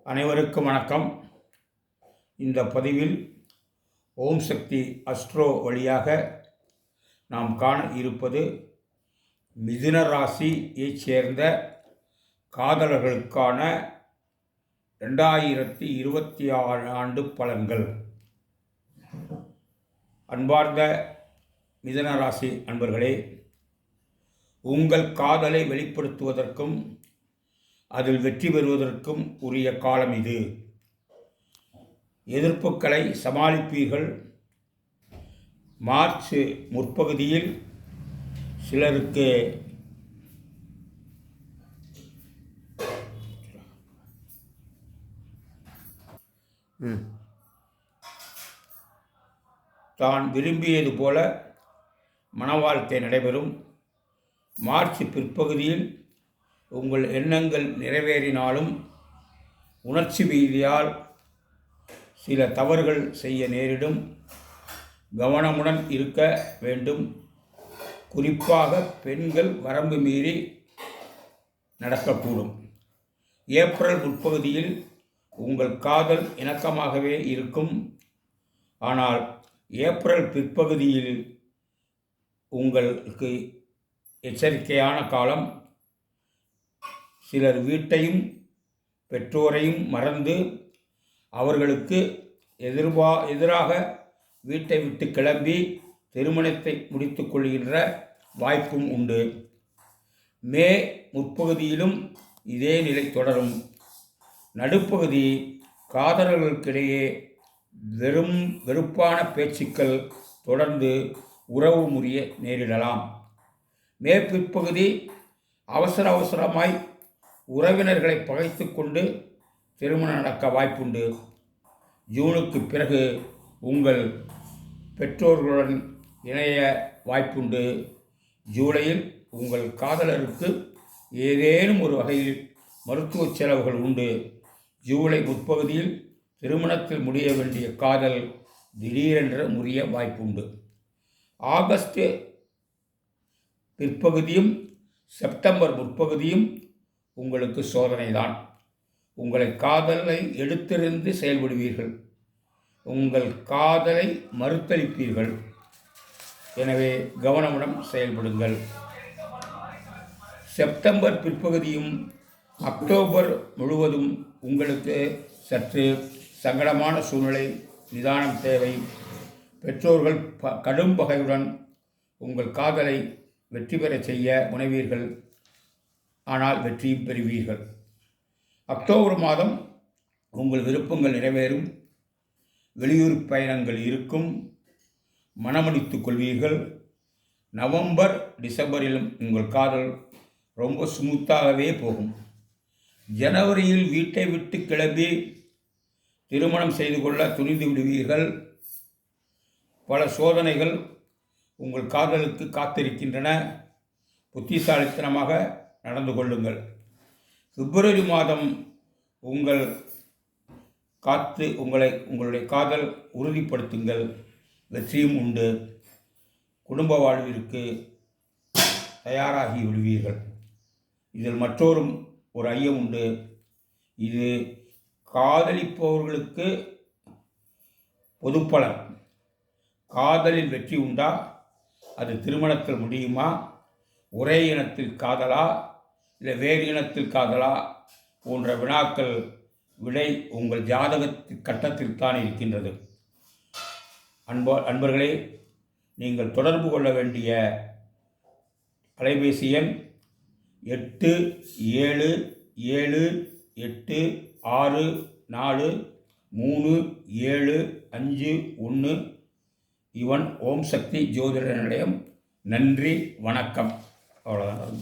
அனைவருக்கும் வணக்கம். இந்த பதிவில் ஓம் சக்தி அஸ்ட்ரோ வழியாக நாம் காண இருப்பது மிதுன ராசியைச் சேர்ந்த காதலர்களுக்கான 2026 ஆண்டு பலன்கள். அன்பார்ந்த மிதுன ராசி அன்பர்களே, உங்கள் காதலை வெளிப்படுத்துவதற்கும் அதில் வெற்றி பெறுவதற்கும் உரிய காலம் இது. எதிர்ப்புகளை சமாளிப்பீர்கள். மார்ச் முற்பகுதியில் சிலருக்கு தான் விரும்பியது போல மன வாழ்க்கை நடைபெறும். மார்ச் பிற்பகுதியில் உங்கள் எண்ணங்கள் நிறைவேறினாலும் உணர்ச்சி ரீதியால் சில தவறுகள் செய்ய நேரிடும். கவனமுடன் இருக்க வேண்டும். குறிப்பாக பெண்கள் வரம்பு மீறி நடக்கக்கூடும். ஏப்ரல் முற்பகுதியில் உங்கள் காதல் இணக்கமாகவே இருக்கும். ஆனால் ஏப்ரல் பிற்பகுதியில் உங்களுக்கு எச்சரிக்கையான காலம். சிலர் வீட்டையும் பெற்றோரையும் மறந்து அவர்களுக்கு எதிராக வீட்டை விட்டு கிளம்பி திருமணத்தை முடித்து கொள்கின்ற வாய்ப்பும் உண்டு. மே முற்பகுதியிலும் இதே நிலை தொடரும். நடுப்பகுதி காதலர்களுக்கிடையே வெறுப்பான பேச்சுக்கள் தொடர்ந்து உறவு முறிய நேரிடலாம். மே பிற்பகுதி அவசரமாய் உறவினர்களை பகைத்து கொண்டு திருமணம் நடக்க வாய்ப்புண்டு. ஜூனுக்கு பிறகு உங்கள் பெற்றோர்களுடன் இணைய வாய்ப்புண்டு. ஜூலையில் உங்கள் காதலருக்கு ஏதேனும் ஒரு வகையில் மருத்துவ செலவுகள் உண்டு. ஜூலை முற்பகுதியில் திருமணத்தில் முடிய வேண்டிய காதல் திடீரென்று முறிய வாய்ப்புண்டு. ஆகஸ்ட் பிற்பகுதியும் செப்டம்பர் முற்பகுதியும் உங்களுக்கு சோதனைதான். உங்களை காதலை எடுத்திருந்து செயல்படுவீர்கள். உங்கள் காதலை மறுத்தளிப்பீர்கள். எனவே கவனமுடன் செயல்படுங்கள். செப்டம்பர் பிற்பகுதியும் அக்டோபர் முழுவதும் உங்களுக்கு சற்று சங்கடமான சூழ்நிலை. நிதானம் தேவை. பெற்றோர்கள் கடும் பகையுடன் உங்கள் காதலை வெற்றி பெற செய்ய முனைவீர்கள். ஆனால் வெற்றியும் பெறுவீர்கள். அக்டோபர் மாதம் உங்கள் விருப்பங்கள் நிறைவேறும். வெளியூர் பயணங்கள் இருக்கும். மனமடித்துக் கொள்வீர்கள். நவம்பர் டிசம்பரிலும் உங்கள் காதல் ரொம்ப ஸ்மூத்தாகவே போகும். ஜனவரியில் வீட்டை விட்டு கிளம்பி திருமணம் செய்து கொள்ள துணிந்து விடுவீர்கள். பல சோதனைகள் உங்கள் காதலுக்கு காத்திருக்கின்றன. புத்திசாலித்தனமாக நடந்து கொள்ளுங்கள். பிப்ரவரி மாதம் உங்களுடைய காதல் உறுதிப்படுத்துங்கள். வெற்றியும் உண்டு. குடும்ப வாழ்விற்கு தயாராகி விடுவீர்கள். இதில் மற்றொரு ஐயம் உண்டு. இது காதலிப்பவர்களுக்கு பொதுப்பலன். காதலில் வெற்றி உண்டா? அது திருமணத்தில் முடியுமா? ஒரே இனத்தில் காதலா இல்லை வேறு இனத்தில் காதலா போன்ற வினாக்கள் விடை உங்கள் ஜாதகத்தின் கட்டத்தில்தான் இருக்கின்றது. அன்பர்களே, நீங்கள் தொடர்பு கொள்ள வேண்டிய அலைபேசி எண் 8776437551. இவன் ஓம் சக்தி ஜோதிட நிலையம். நன்றி, வணக்கம். அவ்வளோதான்.